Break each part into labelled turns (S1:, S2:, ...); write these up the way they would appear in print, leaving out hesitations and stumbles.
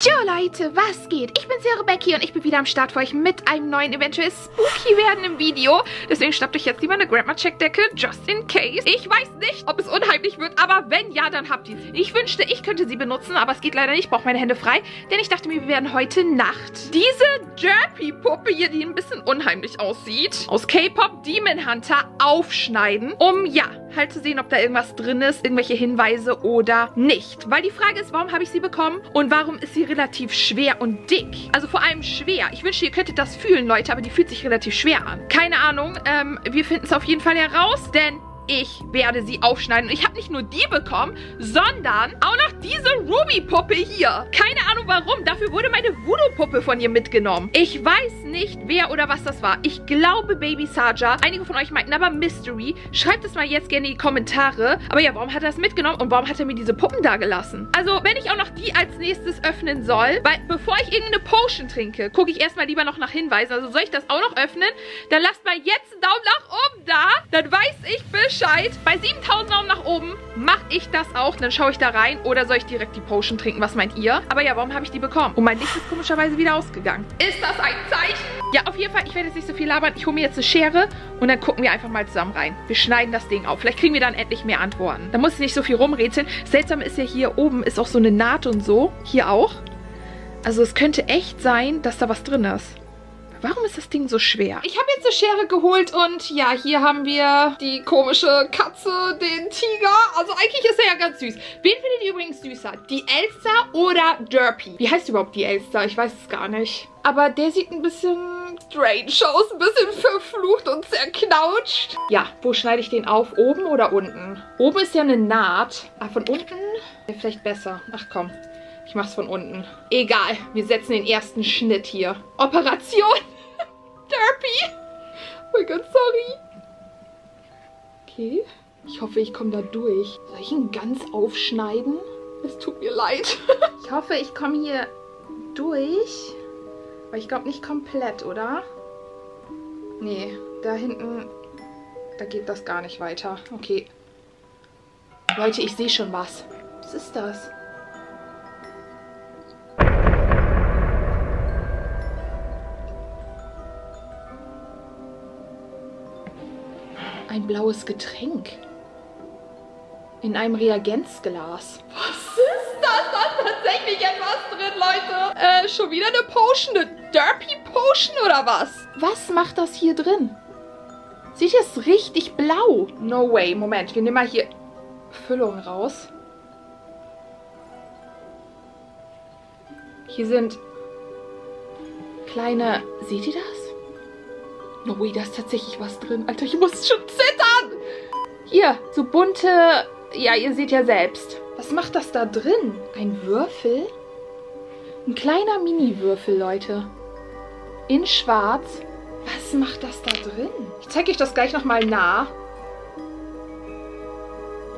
S1: Jo Leute, was geht? Ich bin's, Ihre Becky, und ich bin wieder am Start für euch mit einem neuen, eventuell spooky werdenden Video. Deswegen schnappt euch jetzt lieber eine Grandma-Checkdecke, just in case. Ich weiß nicht, ob es unheimlich wird, aber wenn ja, dann habt ihr sie. Ich wünschte, ich könnte sie benutzen, aber es geht leider nicht. Ich brauche meine Hände frei, denn ich dachte mir, wir werden heute Nacht diese Derpy-Puppe hier, die ein bisschen unheimlich aussieht, aus K-Pop Demon Hunter aufschneiden, um, ja, halt zu sehen, ob da irgendwas drin ist, irgendwelche Hinweise oder nicht. Weil die Frage ist, warum habe ich sie bekommen und warum ist sie relativ schwer und dick? Also vor allem schwer. Ich wünschte, ihr könntet das fühlen, Leute, aber die fühlt sich relativ schwer an. Keine Ahnung, wir finden es auf jeden Fall heraus, denn ich werde sie aufschneiden. Und ich habe nicht nur die bekommen, sondern auch noch diese Ruby-Puppe hier. Keine Ahnung warum. Dafür wurde meine Voodoo-Puppe von ihr mitgenommen. Ich weiß nicht, wer oder was das war. Ich glaube Baby Saja. Einige von euch meinten aber Mystery. Schreibt es mal jetzt gerne in die Kommentare. Aber ja, warum hat er das mitgenommen und warum hat er mir diese Puppen da gelassen? Also, wenn ich auch noch die als nächstes öffnen soll, weil bevor ich irgendeine Potion trinke, gucke ich erstmal lieber noch nach Hinweisen. Also soll ich das auch noch öffnen? Dann lasst mal jetzt einen Daumen nach oben da. Dann weiß ich Bescheid. Bei 7000 Daumen nach oben mache ich das auch. Dann schaue ich da rein. Oder soll ich direkt die Potion trinken? Was meint ihr? Aber ja, warum habe ich die bekommen? Und mein Licht ist komischerweise wieder ausgegangen. Ist das ein Zeichen? Ja, auf jeden Fall. Ich werde jetzt nicht so viel labern. Ich hole mir jetzt eine Schere und dann gucken wir einfach mal zusammen rein. Wir schneiden das Ding auf. Vielleicht kriegen wir dann endlich mehr Antworten. Da muss ich nicht so viel rumrätseln. Seltsam ist ja, hier oben ist auch so eine Naht und so. Hier auch. Also es könnte echt sein, dass da was drin ist. Warum ist das Ding so schwer? Ich habe jetzt eine Schere geholt und ja, hier haben wir die komische Katze, den Tiger. Also eigentlich ist er ja ganz süß. Wen findet ihr übrigens süßer? Die Elsa oder Derpy? Wie heißt überhaupt die Elsa? Ich weiß es gar nicht. Aber der sieht ein bisschen strange aus. Ein bisschen verflucht und zerknautscht. Ja, wo schneide ich den auf? Oben oder unten? Oben ist ja eine Naht. Ah, von unten wäre vielleicht besser. Ach komm. Ich mach's von unten. Egal, wir setzen den ersten Schnitt hier. Operation Derpy. Oh mein Gott, sorry. Okay. Ich hoffe, ich komme da durch. Soll ich ihn ganz aufschneiden? Es tut mir leid. Ich hoffe, ich komme hier durch. Aber ich glaube nicht komplett, oder? Nee, da hinten, da geht das gar nicht weiter. Okay. Leute, ich sehe schon was. Was ist das? Ein blaues Getränk. In einem Reagenzglas. Was ist das? Da ist tatsächlich etwas drin, Leute. Schon wieder eine Potion. Eine Derpy Potion oder was? Was macht das hier drin? Sieht jetzt richtig blau. No way. Moment, wir nehmen mal hier Füllung raus. Hier sind kleine... Seht ihr das? No way, da ist tatsächlich was drin. Alter, ich muss schon zittern. Hier, so bunte... Ja, ihr seht ja selbst. Was macht das da drin? Ein Würfel? Ein kleiner Mini-Würfel, Leute. In schwarz. Was macht das da drin? Ich zeige euch das gleich nochmal nah.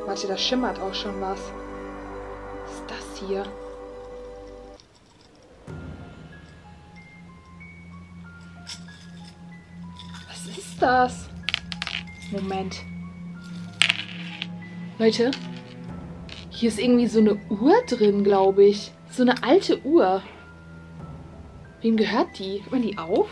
S1: Warte, da schimmert auch schon was. Was ist das hier? Was ist das? Moment. Leute, hier ist irgendwie so eine Uhr drin, glaube ich. So eine alte Uhr. Wem gehört die? Guckt man die auf?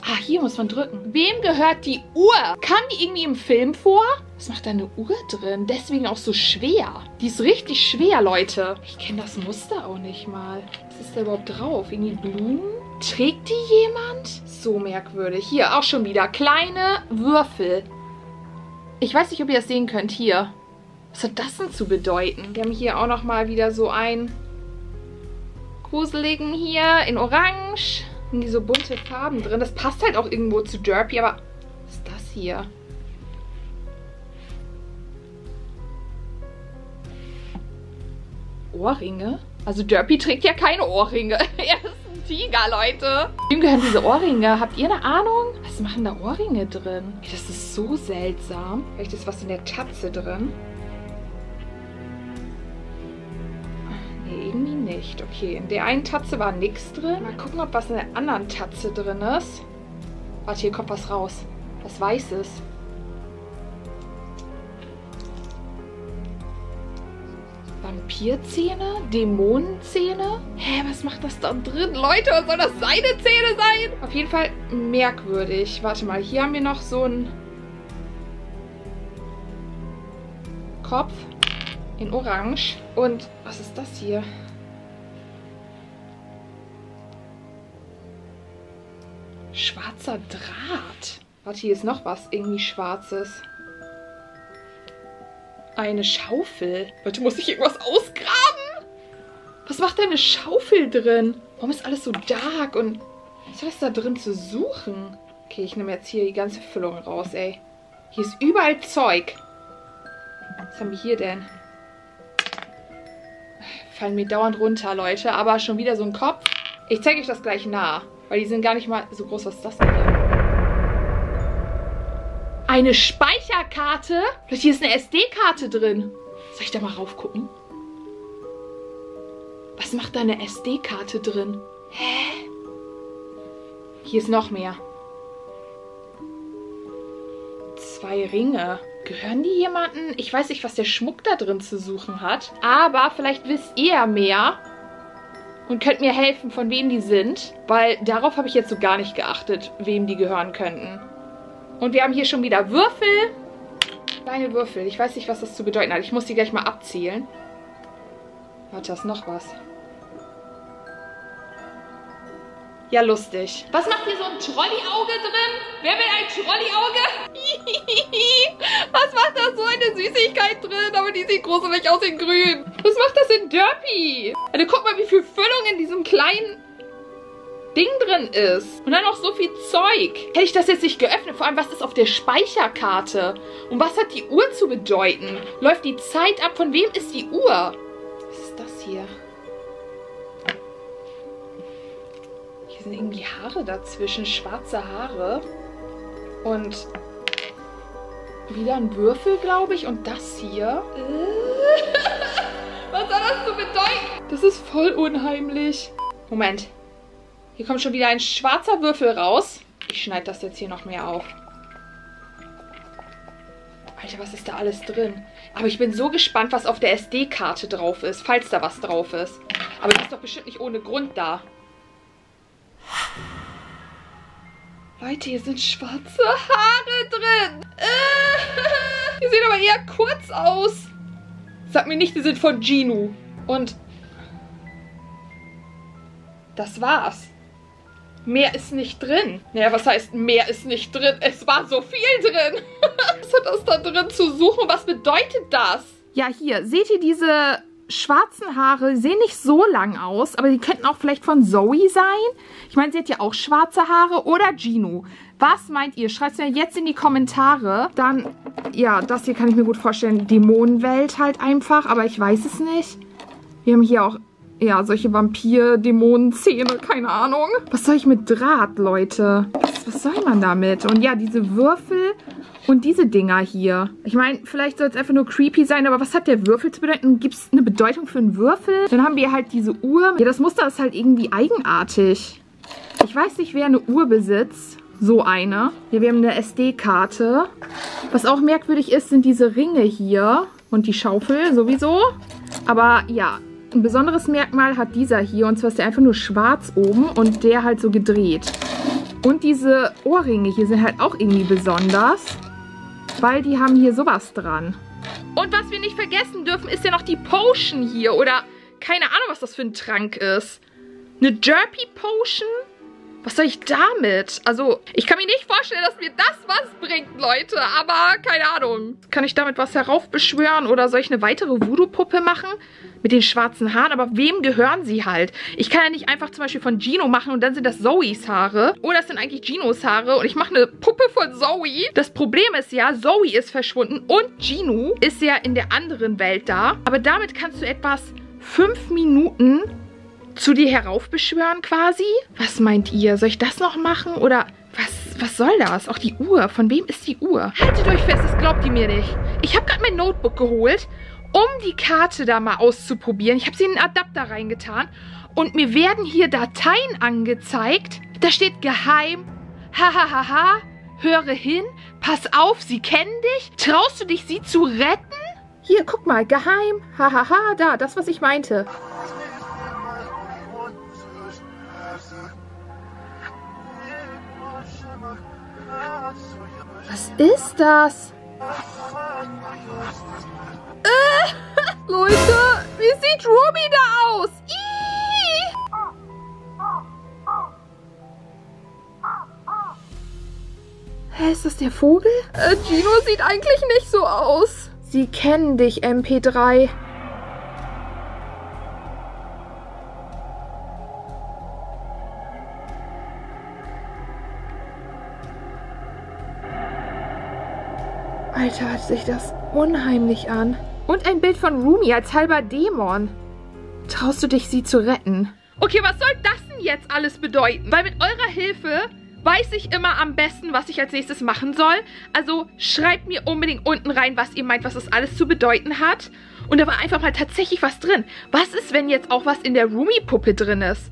S1: Ah, hier muss man drücken. Wem gehört die Uhr? Kam die irgendwie im Film vor? Was macht da eine Uhr drin? Deswegen auch so schwer. Die ist richtig schwer, Leute. Ich kenne das Muster auch nicht mal. Was ist da überhaupt drauf? Irgendwie Blumen? Trägt die jemand? So merkwürdig. Hier auch schon wieder kleine Würfel. Ich weiß nicht, ob ihr das sehen könnt. Hier. Was hat das denn zu bedeuten? Wir haben hier auch noch mal wieder so einen gruseligen hier in Orange. Irgendwie so bunte Farben drin. Das passt halt auch irgendwo zu Derpy, aber was ist das hier? Ohrringe? Also Derpy trägt ja keine Ohrringe. Er ist ein Tiger, Leute. Wem gehören diese Ohrringe? Habt ihr eine Ahnung? Was machen da Ohrringe drin? Das ist so seltsam. Vielleicht ist was in der Tatze drin. Nee, irgendwie nicht. Okay, in der einen Tatze war nichts drin. Mal gucken, ob was in der anderen Tatze drin ist. Warte, hier kommt was raus. Was Weißes. Vampirzähne? Dämonenzähne? Hä, was macht das da drin? Leute, was soll das seine Zähne sein? Auf jeden Fall merkwürdig. Warte mal, hier haben wir noch so einen Kopf in Orange. Und was ist das hier? Schwarzer Draht. Warte, hier ist noch was irgendwie Schwarzes. Eine Schaufel. Leute, muss ich irgendwas ausgraben? Was macht da eine Schaufel drin? Warum ist alles so dark und was ist da drin zu suchen? Okay, ich nehme jetzt hier die ganze Füllung raus, ey. Hier ist überall Zeug. Was haben wir hier denn? Fallen mir dauernd runter, Leute. Aber schon wieder so ein Kopf. Ich zeige euch das gleich nah. Weil die sind gar nicht mal so groß. Was ist das denn hier? Eine Speicherkarte? Vielleicht hier ist eine SD-Karte drin. Soll ich da mal raufgucken? Was macht da eine SD-Karte drin? Hä? Hier ist noch mehr. 2 Ringe. Gehören die jemandem? Ich weiß nicht, was der Schmuck da drin zu suchen hat. Aber vielleicht wisst ihr mehr und könnt mir helfen, von wem die sind. Weil darauf habe ich jetzt so gar nicht geachtet, wem die gehören könnten. Und wir haben hier schon wieder Würfel. Kleine Würfel. Ich weiß nicht, was das zu bedeuten hat. Ich muss die gleich mal abzählen. Warte, da ist noch was. Ja, lustig. Was macht hier so ein Trolley-Auge drin? Wer will ein Trolley-Auge? Was macht da so eine Süßigkeit drin? Aber die sieht gruselig aus in grün. Was macht das in Derpy? Also guck mal, wie viel Füllung in diesem kleinen Ding drin ist. Und dann noch so viel Zeug. Hätte ich das jetzt nicht geöffnet? Vor allem, was ist auf der Speicherkarte? Und was hat die Uhr zu bedeuten? Läuft die Zeit ab? Von wem ist die Uhr? Was ist das hier? Hier sind irgendwie Haare dazwischen. Schwarze Haare. Und wieder ein Würfel, glaube ich. Und das hier. Was soll das zu bedeuten? Das ist voll unheimlich. Moment. Hier kommt schon wieder ein schwarzer Würfel raus. Ich schneide das jetzt hier noch mehr auf. Alter, was ist da alles drin? Aber ich bin so gespannt, was auf der SD-Karte drauf ist, falls da was drauf ist. Aber die ist doch bestimmt nicht ohne Grund da. Leute, hier sind schwarze Haare drin. Die sehen aber eher kurz aus. Sag mir nicht, die sind von Ginu. Und das war's. Mehr ist nicht drin. Naja, was heißt, mehr ist nicht drin? Es war so viel drin. Was hat das da drin zu suchen? Was bedeutet das? Ja, hier, seht ihr diese schwarzen Haare? Sehen nicht so lang aus, aber die könnten auch vielleicht von Zoe sein. Ich meine, sie hat ja auch schwarze Haare. Oder Ginu. Was meint ihr? Schreibt es mir jetzt in die Kommentare. Dann, ja, das hier kann ich mir gut vorstellen. Dämonenwelt halt einfach, aber ich weiß es nicht. Wir haben hier auch ja, solche Vampir-Dämonenzähne, keine Ahnung. Was soll ich mit Draht, Leute? Was soll man damit? Und ja, diese Würfel und diese Dinger hier. Ich meine, vielleicht soll es einfach nur creepy sein, aber was hat der Würfel zu bedeuten? Gibt es eine Bedeutung für einen Würfel? Dann haben wir halt diese Uhr. Ja, das Muster ist halt irgendwie eigenartig. Ich weiß nicht, wer eine Uhr besitzt. So eine. Ja, wir haben eine SD-Karte. Was auch merkwürdig ist, sind diese Ringe hier. Und die Schaufel sowieso. Aber ja, ein besonderes Merkmal hat dieser hier, und zwar ist der einfach nur schwarz oben und der halt so gedreht. Und diese Ohrringe hier sind halt auch irgendwie besonders, weil die haben hier sowas dran. Und was wir nicht vergessen dürfen, ist ja noch die Potion hier, oder keine Ahnung, was das für ein Trank ist. Eine Derpy Potion? Was soll ich damit? Also, ich kann mir nicht vorstellen, dass mir das was bringt, Leute. Aber, keine Ahnung. Kann ich damit was heraufbeschwören? Oder soll ich eine weitere Voodoo-Puppe machen? Mit den schwarzen Haaren? Aber wem gehören sie halt? Ich kann ja nicht einfach zum Beispiel von Gino machen und dann sind das Zoes Haare. Oder das sind eigentlich Ginos Haare und ich mache eine Puppe von Zoe. Das Problem ist ja, Zoe ist verschwunden und Gino ist ja in der anderen Welt da. Aber damit kannst du etwas 5 Minuten zu dir heraufbeschwören quasi? Was meint ihr? Soll ich das noch machen? Oder was soll das? Auch die Uhr. Von wem ist die Uhr? Haltet euch fest, das glaubt ihr mir nicht. Ich habe gerade mein Notebook geholt, um die Karte da mal auszuprobieren. Ich habe sie in den Adapter reingetan. Und mir werden hier Dateien angezeigt. Da steht geheim. Hahaha. Höre hin. Pass auf, sie kennen dich. Traust du dich, sie zu retten? Hier, guck mal, geheim. Hahaha, da, das, was ich meinte. Was ist das? Leute, wie sieht Ruby da aus? Hä, ist das der Vogel? Gino sieht eigentlich nicht so aus. Sie kennen dich, MP3. Alter, hört sich das unheimlich an. Und ein Bild von Rumi als halber Dämon. Traust du dich, sie zu retten? Okay, was soll das denn jetzt alles bedeuten? Weil mit eurer Hilfe weiß ich immer am besten, was ich als nächstes machen soll. Also schreibt mir unbedingt unten rein, was ihr meint, was das alles zu bedeuten hat. Und da war einfach mal tatsächlich was drin. Was ist, wenn jetzt auch was in der Rumi-Puppe drin ist?